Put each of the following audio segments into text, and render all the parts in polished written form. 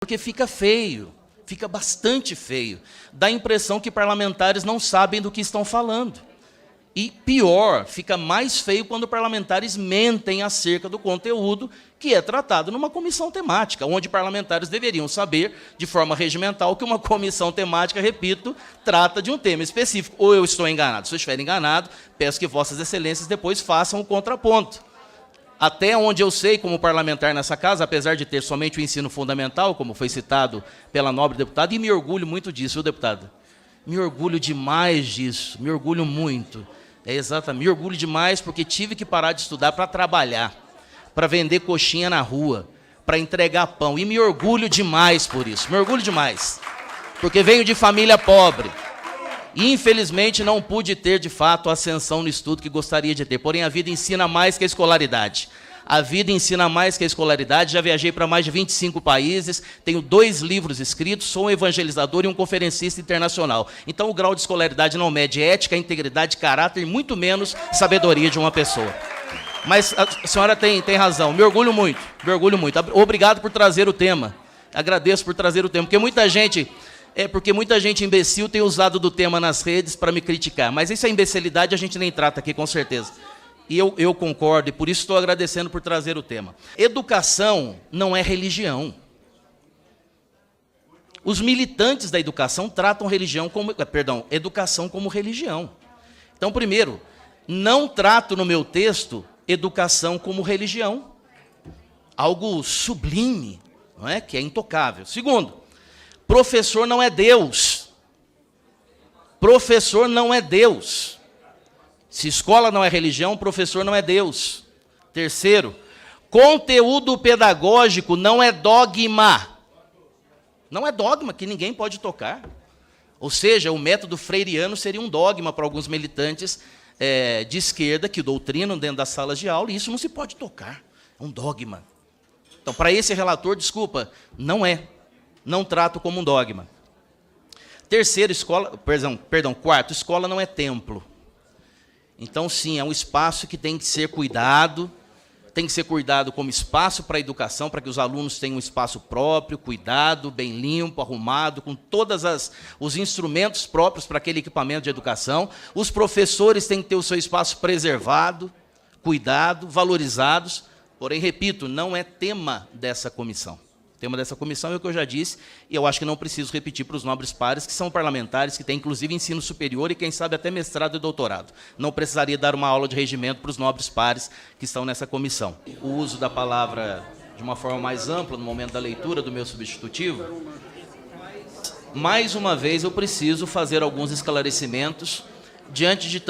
Porque fica feio, fica bastante feio. Dá a impressão que parlamentares não sabem do que estão falando. E pior, fica mais feio quando parlamentares mentem acerca do conteúdo que é tratado numa comissão temática, onde parlamentares deveriam saber, de forma regimental, que uma comissão temática, repito, trata de um tema específico. Ou eu estou enganado? Se eu estiver enganado, peço que vossas excelências depois façam o contraponto. Até onde eu sei, como parlamentar nessa casa, apesar de ter somente o ensino fundamental, como foi citado pela nobre deputada, e me orgulho muito disso, viu, deputada? Me orgulho demais disso, me orgulho muito. É exatamente, me orgulho demais porque tive que parar de estudar para trabalhar, para vender coxinha na rua, para entregar pão. E me orgulho demais por isso, me orgulho demais. Porque venho de família pobre. E, infelizmente, não pude ter, de fato, a ascensão no estudo que gostaria de ter. Porém, a vida ensina mais que a escolaridade. A vida ensina mais que a escolaridade. Já viajei para mais de 25 países, tenho 2 livros escritos, sou um evangelizador e um conferencista internacional. Então, o grau de escolaridade não mede ética, integridade, caráter e muito menos sabedoria de uma pessoa. Mas a senhora tem razão. Me orgulho muito, me orgulho muito. Obrigado por trazer o tema. Agradeço por trazer o tema, porque muita gente imbecil tem usado do tema nas redes para me criticar. Mas isso é imbecilidade, a gente nem trata aqui, com certeza. E eu concordo, e por isso estou agradecendo por trazer o tema. Educação não é religião. Os militantes da educação tratam educação como religião. Então, primeiro, não trato no meu texto educação como religião. Algo sublime, não é? Que é intocável. Segundo, professor não é Deus. Professor não é Deus. Se escola não é religião, professor não é Deus. Terceiro, conteúdo pedagógico não é dogma. Não é dogma que ninguém pode tocar. Ou seja, o método freiriano seria um dogma para alguns militantes de esquerda que doutrinam dentro das salas de aula, e isso não se pode tocar. É um dogma. Então, para esse relator, desculpa, não é. Não trato como um dogma. Terceiro, quarto, escola não é templo. Então, sim, é um espaço que tem que ser cuidado como espaço para a educação, para que os alunos tenham um espaço próprio, cuidado, bem limpo, arrumado, com todos os instrumentos próprios para aquele equipamento de educação. Os professores têm que ter o seu espaço preservado, cuidado, valorizados. Porém, repito, não é tema dessa comissão. O tema dessa comissão é o que eu já disse, e eu acho que não preciso repetir para os nobres pares, que são parlamentares, que têm, inclusive, ensino superior e, quem sabe, até mestrado e doutorado. Não precisaria dar uma aula de regimento para os nobres pares que estão nessa comissão. O uso da palavra de uma forma mais ampla, no momento da leitura do meu substitutivo, mais uma vez eu preciso fazer alguns esclarecimentos diante de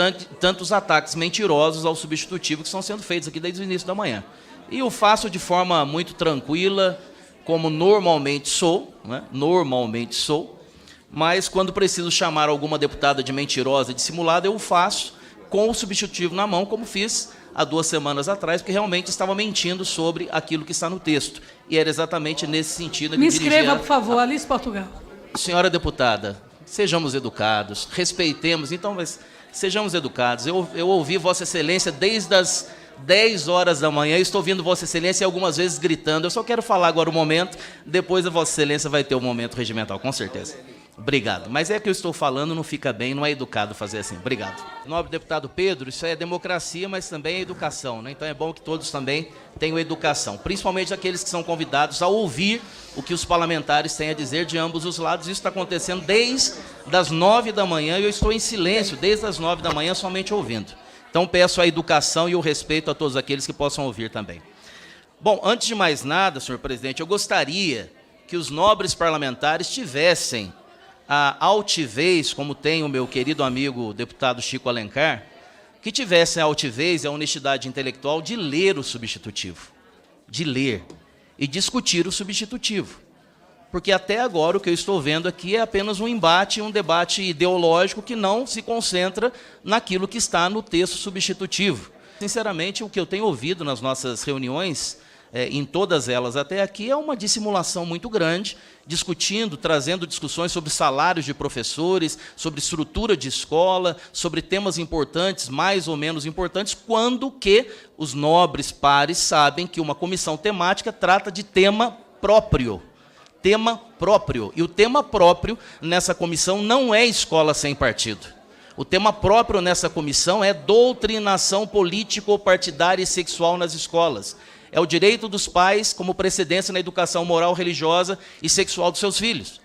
tantos ataques mentirosos ao substitutivo que estão sendo feitos aqui desde o início da manhã. E eu faço de forma muito tranquila, como normalmente sou, né? Normalmente sou, mas quando preciso chamar alguma deputada de mentirosa e dissimulada, eu o faço com o substitutivo na mão, como fiz há 2 semanas atrás, porque realmente estava mentindo sobre aquilo que está no texto. E era exatamente nesse sentido que me escreva, por favor, Alice Portugal. Senhora deputada, sejamos educados, respeitemos, então, mas sejamos educados. Eu ouvi Vossa Excelência desde as 10 horas da manhã, estou ouvindo Vossa Excelência algumas vezes gritando. Eu só quero falar agora o momento, depois a Vossa Excelência vai ter o momento regimental, com certeza. Obrigado. Mas é que eu estou falando, não fica bem, não é educado fazer assim. Obrigado. Nobre deputado Pedro, isso é democracia, mas também é educação, né? Então é bom que todos também tenham educação, principalmente aqueles que são convidados a ouvir o que os parlamentares têm a dizer de ambos os lados. Isso está acontecendo desde as 9 da manhã e eu estou em silêncio desde as 9 da manhã somente ouvindo. Então, peço a educação e o respeito a todos aqueles que possam ouvir também. Bom, antes de mais nada, senhor presidente, eu gostaria que os nobres parlamentares tivessem a altivez, como tem o meu querido amigo deputado Chico Alencar, que tivessem a altivez e a honestidade intelectual de ler o substitutivo, de ler e discutir o substitutivo. Porque até agora o que eu estou vendo aqui é apenas um embate, um debate ideológico que não se concentra naquilo que está no texto substitutivo. Sinceramente, o que eu tenho ouvido nas nossas reuniões, em todas elas até aqui, é uma dissimulação muito grande, discutindo, trazendo discussões sobre salários de professores, sobre estrutura de escola, sobre temas importantes, mais ou menos importantes, quando que os nobres pares sabem que uma comissão temática trata de tema próprio, tema próprio. E o tema próprio nessa comissão não é escola sem partido. O tema próprio nessa comissão é doutrinação político-partidária e sexual nas escolas. É o direito dos pais como precedência na educação moral, religiosa e sexual dos seus filhos.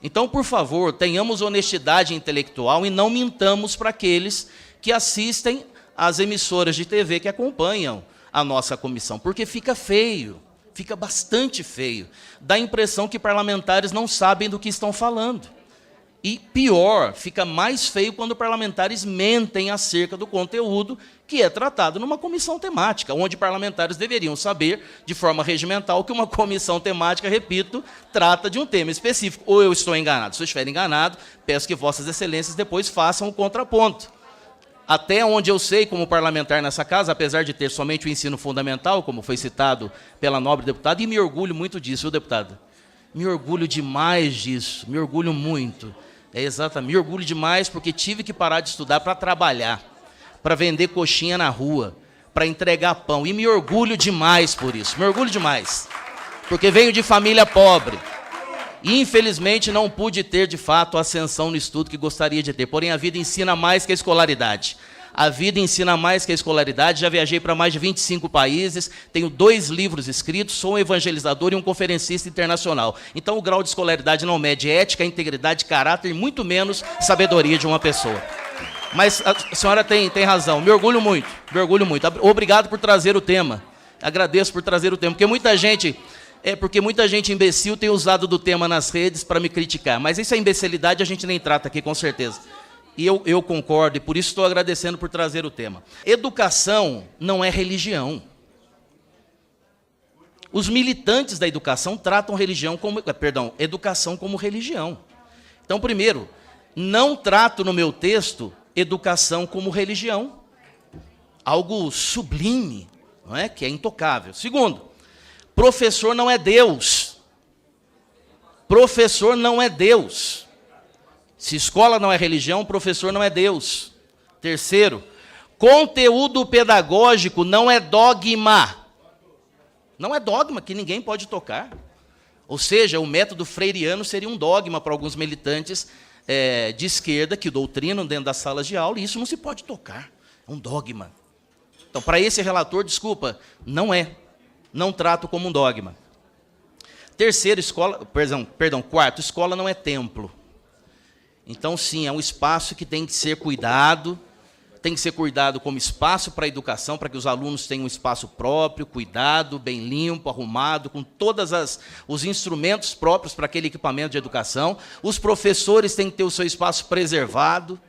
Então, por favor, tenhamos honestidade intelectual e não mintamos para aqueles que assistem às emissoras de TV que acompanham a nossa comissão, porque fica feio, fica bastante feio. Dá a impressão que parlamentares não sabem do que estão falando. E pior, fica mais feio quando parlamentares mentem acerca do conteúdo que é tratado numa comissão temática, onde parlamentares deveriam saber, de forma regimental, que uma comissão temática, repito, trata de um tema específico. Ou eu estou enganado? Se eu estiver enganado, peço que vossas excelências depois façam o contraponto. Até onde eu sei, como parlamentar nessa casa, apesar de ter somente o ensino fundamental, como foi citado pela nobre deputada, e me orgulho muito disso, viu, deputada? Me orgulho demais disso, me orgulho muito. É exatamente, me orgulho demais porque tive que parar de estudar para trabalhar, para vender coxinha na rua, para entregar pão. E me orgulho demais por isso, me orgulho demais. Porque venho de família pobre. E, infelizmente, não pude ter, de fato, a ascensão no estudo que gostaria de ter. Porém, a vida ensina mais que a escolaridade. A vida ensina mais que a escolaridade. Já viajei para mais de 25 países, tenho 2 livros escritos, sou um evangelizador e um conferencista internacional. Então, o grau de escolaridade não mede ética, integridade, caráter e muito menos sabedoria de uma pessoa. Mas a senhora tem razão. Me orgulho muito, me orgulho muito. Obrigado por trazer o tema. Agradeço por trazer o tema, porque muita gente imbecil tem usado do tema nas redes para me criticar. Mas isso é imbecilidade, a gente nem trata aqui, com certeza. E eu concordo, e por isso estou agradecendo por trazer o tema. Educação não é religião. Os militantes da educação tratam educação como religião. Então, primeiro, não trato no meu texto educação como religião. Algo sublime, não é? Que é intocável. Segundo, professor não é Deus. Professor não é Deus. Se escola não é religião, professor não é Deus. Terceiro, conteúdo pedagógico não é dogma. Não é dogma que ninguém pode tocar. Ou seja, o método freiriano seria um dogma para alguns militantes de esquerda que doutrinam dentro das salas de aula, e isso não se pode tocar. É um dogma. Então, para esse relator, desculpa, não é. Não trato como um dogma. Terceiro, quarto, escola não é templo. Então, sim, é um espaço que tem que ser cuidado como espaço para a educação, para que os alunos tenham um espaço próprio, cuidado, bem limpo, arrumado, com todos os instrumentos próprios para aquele equipamento de educação. Os professores têm que ter o seu espaço preservado,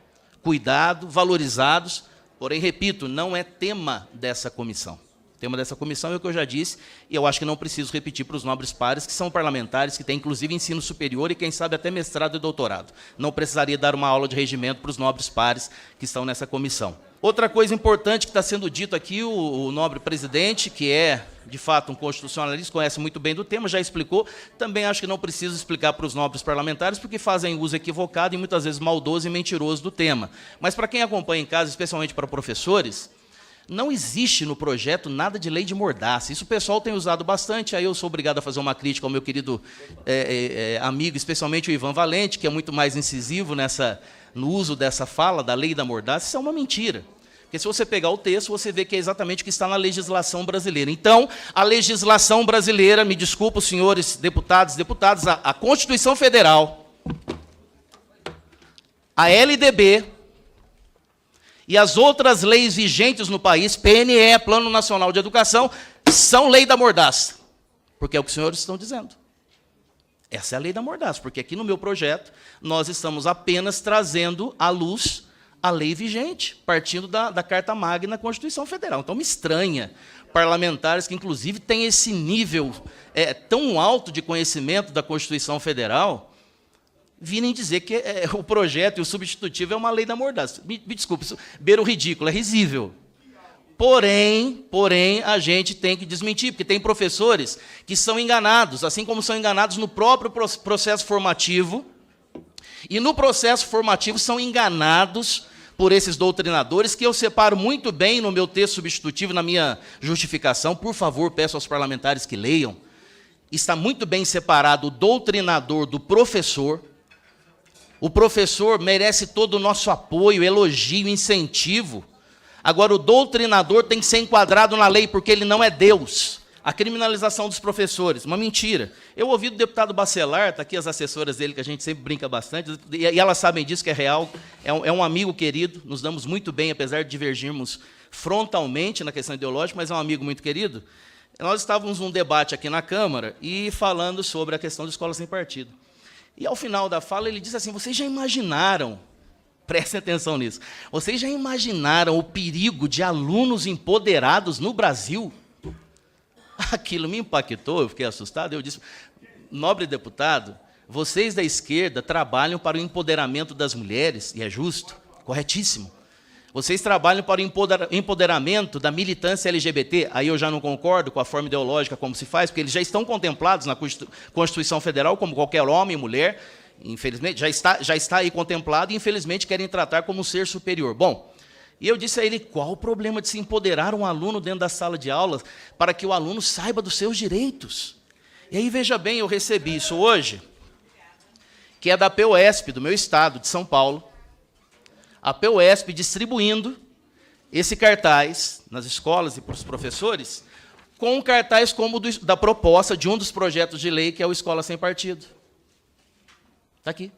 cuidado, valorizados. Porém, repito, não é tema dessa comissão. O tema dessa comissão é o que eu já disse, e eu acho que não preciso repetir para os nobres pares, que são parlamentares, que têm, inclusive, ensino superior e, quem sabe, até mestrado e doutorado. Não precisaria dar uma aula de regimento para os nobres pares que estão nessa comissão. Outra coisa importante que está sendo dito aqui, o nobre presidente, que é, de fato, um constitucionalista, conhece muito bem do tema, já explicou. Também acho que não preciso explicar para os nobres parlamentares, porque fazem uso equivocado e, muitas vezes, maldoso e mentiroso do tema. Mas, para quem acompanha em casa, especialmente para professores, não existe no projeto nada de lei de mordaça. Isso o pessoal tem usado bastante, aí eu sou obrigado a fazer uma crítica ao meu querido amigo, especialmente o Ivan Valente, que é muito mais incisivo no uso dessa fala, da lei da mordaça. Isso é uma mentira. Porque se você pegar o texto, você vê que é exatamente o que está na legislação brasileira. Então, a legislação brasileira, me desculpa, os senhores deputados, a Constituição Federal, a LDB, e as outras leis vigentes no país, PNE, Plano Nacional de Educação, são lei da mordaça. Porque é o que os senhores estão dizendo. Essa é a lei da mordaça, porque aqui no meu projeto, nós estamos apenas trazendo à luz a lei vigente, partindo da Carta Magna da Constituição Federal. Então, me estranha parlamentares que, inclusive, têm esse nível tão alto de conhecimento da Constituição Federal, virem dizer que o projeto e o substitutivo é uma lei da mordaça. Me desculpe, isso beira o ridículo, é risível. Porém, a gente tem que desmentir, porque tem professores que são enganados, assim como são enganados no próprio processo formativo, e no processo formativo são enganados por esses doutrinadores, que eu separo muito bem no meu texto substitutivo, na minha justificação. Por favor, peço aos parlamentares que leiam. está muito bem separado o doutrinador do professor. O professor merece todo o nosso apoio, elogio, incentivo. Agora, o doutrinador tem que ser enquadrado na lei, porque ele não é Deus. A criminalização dos professores, uma mentira. Eu ouvi do deputado Bacelar, está aqui as assessoras dele, que a gente sempre brinca bastante, e elas sabem disso, que é real, é um amigo querido, nos damos muito bem, apesar de divergirmos frontalmente na questão ideológica, mas é um amigo muito querido. Nós estávamos num debate aqui na Câmara, e falando sobre a questão de escola sem partido. E, ao final da fala, ele disse assim, vocês já imaginaram, prestem atenção nisso, vocês já imaginaram o perigo de alunos empoderados no Brasil? Aquilo me impactou, eu fiquei assustado, eu disse, nobre deputado, vocês da esquerda trabalham para o empoderamento das mulheres, e é justo, corretíssimo. Vocês trabalham para o empoderamento da militância LGBT, aí eu já não concordo com a forma ideológica como se faz, porque eles já estão contemplados na Constituição Federal, como qualquer homem e mulher, infelizmente, já está aí contemplado, e infelizmente querem tratar como um ser superior. Bom, e eu disse a ele, qual o problema de se empoderar um aluno dentro da sala de aulas para que o aluno saiba dos seus direitos? E aí, veja bem, eu recebi isso hoje, que é da PUESP, do meu estado, de São Paulo, a PUESP distribuindo esse cartaz nas escolas e para os professores, com um cartaz como da proposta de um dos projetos de lei, que é o Escola Sem Partido. Está aqui.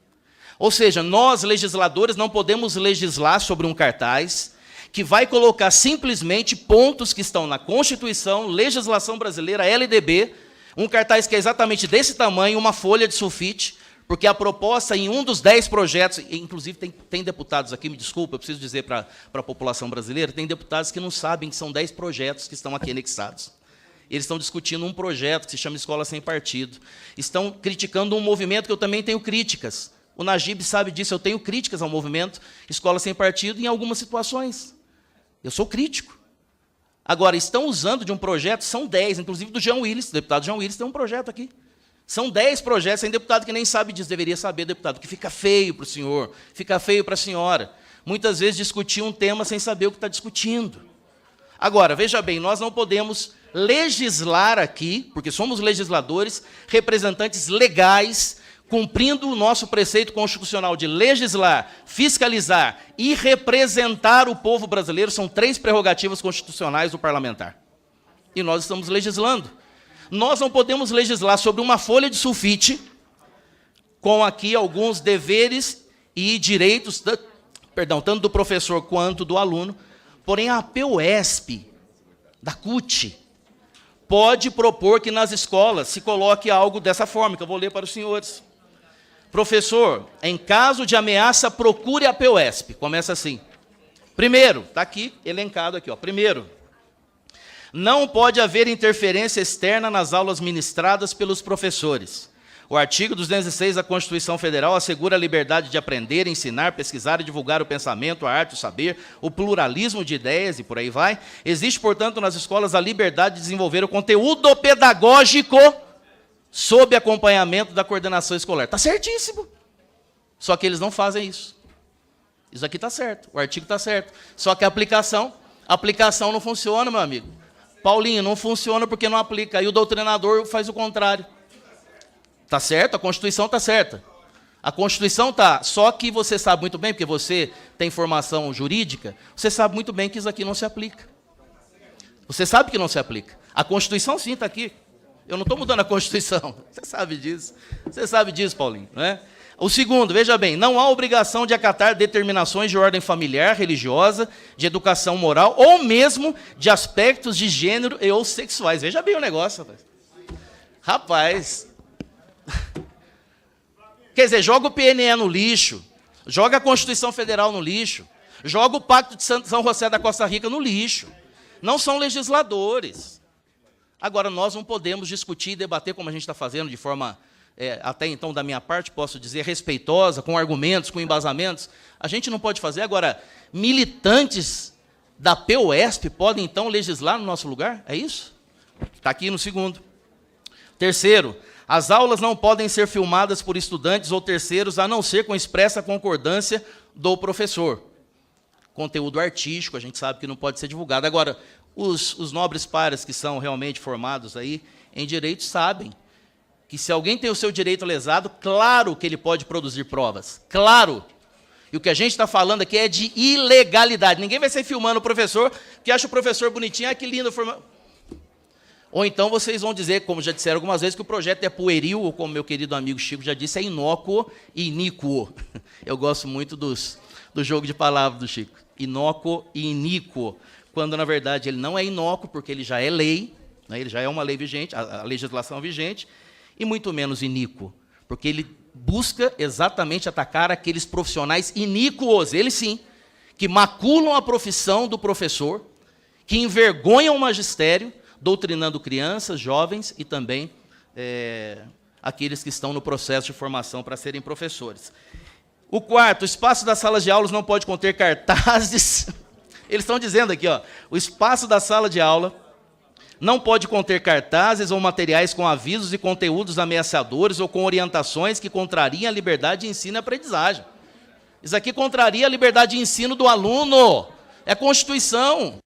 Ou seja, nós, legisladores, não podemos legislar sobre um cartaz que vai colocar simplesmente pontos que estão na Constituição, legislação brasileira, LDB, um cartaz que é exatamente desse tamanho, uma folha de sulfite, porque a proposta em um dos 10 projetos, inclusive tem deputados aqui, me desculpa, eu preciso dizer para a população brasileira, tem deputados que não sabem que são 10 projetos que estão aqui anexados. Eles estão discutindo um projeto que se chama Escola Sem Partido. Estão criticando um movimento que eu também tenho críticas. O Najib sabe disso, eu tenho críticas ao movimento Escola Sem Partido em algumas situações. Eu sou crítico. Agora, estão usando de um projeto, são 10, inclusive do Jean Willis, o deputado Jean Willis tem um projeto aqui. São 10 projetos, tem deputado que nem sabe disso, deveria saber, deputado, que fica feio para o senhor, fica feio para a senhora. Muitas vezes discutir um tema sem saber o que está discutindo. Agora, veja bem, nós não podemos legislar aqui, porque somos legisladores, representantes legais, cumprindo o nosso preceito constitucional de legislar, fiscalizar e representar o povo brasileiro, são 3 prerrogativas constitucionais do parlamentar. E nós estamos legislando. Nós não podemos legislar sobre uma folha de sulfite, com aqui alguns deveres e direitos, tanto do professor quanto do aluno, porém a PUESP, da CUT, pode propor que nas escolas se coloque algo dessa forma, que eu vou ler para os senhores. Professor, em caso de ameaça, procure a PUESP. Começa assim. Primeiro, está aqui, elencado aqui, ó. Primeiro, não pode haver interferência externa nas aulas ministradas pelos professores. O artigo 206 da Constituição Federal assegura a liberdade de aprender, ensinar, pesquisar e divulgar o pensamento, a arte, o saber, o pluralismo de ideias e por aí vai. Existe, portanto, nas escolas a liberdade de desenvolver o conteúdo pedagógico sob acompanhamento da coordenação escolar. Está certíssimo. Só que eles não fazem isso. Isso aqui está certo, o artigo está certo. Só que a aplicação não funciona, meu amigo. Paulinho, não funciona porque não aplica. Aí o doutrinador faz o contrário. Está certo? A Constituição está certa. A Constituição está. Só que você sabe muito bem, porque você tem formação jurídica, você sabe muito bem que isso aqui não se aplica. Você sabe que não se aplica. A Constituição, sim, está aqui. Eu não estou mudando a Constituição. Você sabe disso. Você sabe disso, Paulinho, não é? O segundo, veja bem, não há obrigação de acatar determinações de ordem familiar, religiosa, de educação moral, ou mesmo de aspectos de gênero e ou sexuais. Veja bem o negócio, rapaz. Rapaz. Quer dizer, joga o PNE no lixo, joga a Constituição Federal no lixo, joga o Pacto de São José da Costa Rica no lixo. Não são legisladores. Agora, nós não podemos discutir e debater como a gente está fazendo, de forma, até então, da minha parte, posso dizer, respeitosa, com argumentos, com embasamentos. A gente não pode fazer. Agora, militantes da PUESP podem, então, legislar no nosso lugar? É isso? Está aqui no segundo. Terceiro, as aulas não podem ser filmadas por estudantes ou terceiros, a não ser com expressa concordância do professor. Conteúdo artístico, a gente sabe que não pode ser divulgado. Agora, os nobres pares que são realmente formados aí em direito sabem que se alguém tem o seu direito lesado, claro que ele pode produzir provas, claro. E o que a gente está falando aqui é de ilegalidade. Ninguém vai sair filmando o professor, que acha o professor bonitinho, que lindo. Ou então vocês vão dizer, como já disseram algumas vezes, que o projeto é pueril, ou como meu querido amigo Chico já disse, é inócuo e iníquo. Eu gosto muito do jogo de palavras do Chico. Inócuo e iníquo. Quando, na verdade, ele não é inócuo, porque ele já é lei, né, ele já é uma lei vigente, a legislação vigente, e muito menos iníquo, porque ele busca exatamente atacar aqueles profissionais iníquos, eles sim, que maculam a profissão do professor, que envergonham o magistério, doutrinando crianças, jovens e também aqueles que estão no processo de formação para serem professores. O quarto, o espaço das salas de aulas não pode conter cartazes. Eles estão dizendo aqui, ó, o espaço da sala de aula não pode conter cartazes ou materiais com avisos e conteúdos ameaçadores ou com orientações que contrariem a liberdade de ensino e aprendizagem. Isso aqui contraria a liberdade de ensino do aluno. É Constituição.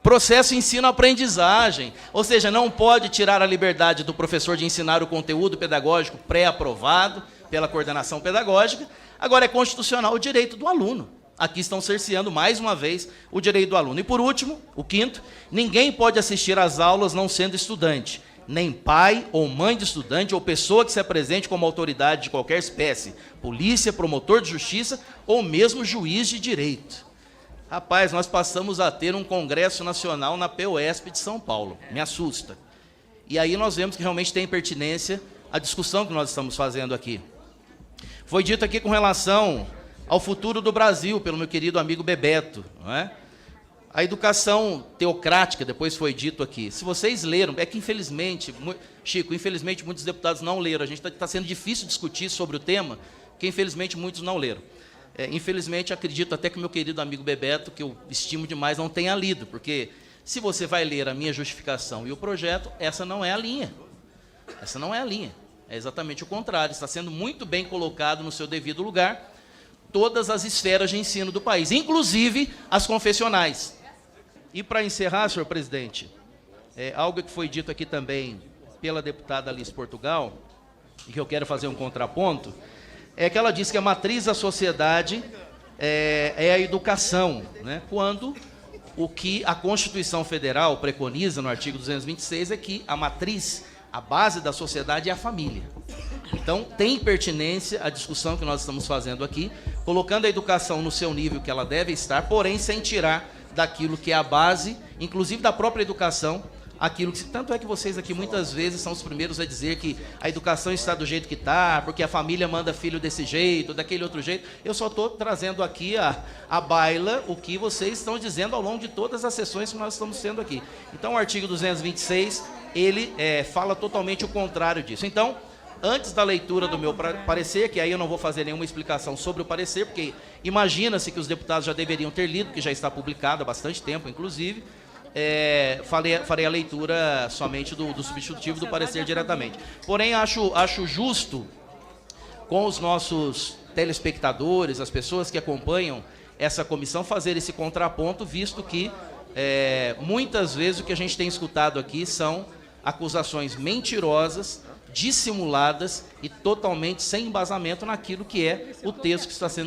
Processo ensino-aprendizagem, ou seja, não pode tirar a liberdade do professor de ensinar o conteúdo pedagógico pré-aprovado pela coordenação pedagógica. Agora, é constitucional o direito do aluno. Aqui estão cerceando, mais uma vez, o direito do aluno. E, por último, o quinto, ninguém pode assistir às aulas não sendo estudante, nem pai ou mãe de estudante ou pessoa que se apresente como autoridade de qualquer espécie, polícia, promotor de justiça ou mesmo juiz de direito. Rapaz, nós passamos a ter um congresso nacional na PUESP de São Paulo. Me assusta. E aí nós vemos que realmente tem pertinência a discussão que nós estamos fazendo aqui. Foi dito aqui com relação ao futuro do Brasil, pelo meu querido amigo Bebeto, não é? A educação teocrática, depois foi dito aqui. Se vocês leram, é que infelizmente, Chico, infelizmente muitos deputados não leram. A gente está sendo difícil discutir sobre o tema, porque infelizmente muitos não leram. Infelizmente, acredito até que o meu querido amigo Bebeto, que eu estimo demais, não tenha lido, porque se você vai ler a minha justificação e o projeto, essa não é a linha. Essa não é a linha. É exatamente o contrário. Está sendo muito bem colocado no seu devido lugar todas as esferas de ensino do país, inclusive as confessionais. E para encerrar, senhor presidente, algo que foi dito aqui também pela deputada Alice Portugal, e que eu quero fazer um contraponto, é que ela disse que a matriz da sociedade é a educação, né? Quando o que a Constituição Federal preconiza no artigo 226 é que a matriz, a base da sociedade é a família. Então, tem pertinência a discussão que nós estamos fazendo aqui, colocando a educação no seu nível que ela deve estar, porém sem tirar daquilo que é a base, inclusive da própria educação, aquilo que... Tanto é que vocês aqui muitas vezes são os primeiros a dizer que a educação está do jeito que está, porque a família manda filho desse jeito, daquele outro jeito. Eu só estou trazendo aqui a baila o que vocês estão dizendo ao longo de todas as sessões que nós estamos tendo aqui. Então, o artigo 226, ele fala totalmente o contrário disso. Então, antes da leitura do meu parecer, que aí eu não vou fazer nenhuma explicação sobre o parecer, porque imagina-se que os deputados já deveriam ter lido, que já está publicado há bastante tempo, inclusive, farei a leitura somente do substitutivo do parecer diretamente. Porém, acho justo com os nossos telespectadores, as pessoas que acompanham essa comissão, fazer esse contraponto, visto que muitas vezes o que a gente tem escutado aqui são acusações mentirosas, dissimuladas e totalmente sem embasamento naquilo que é o texto que está sendo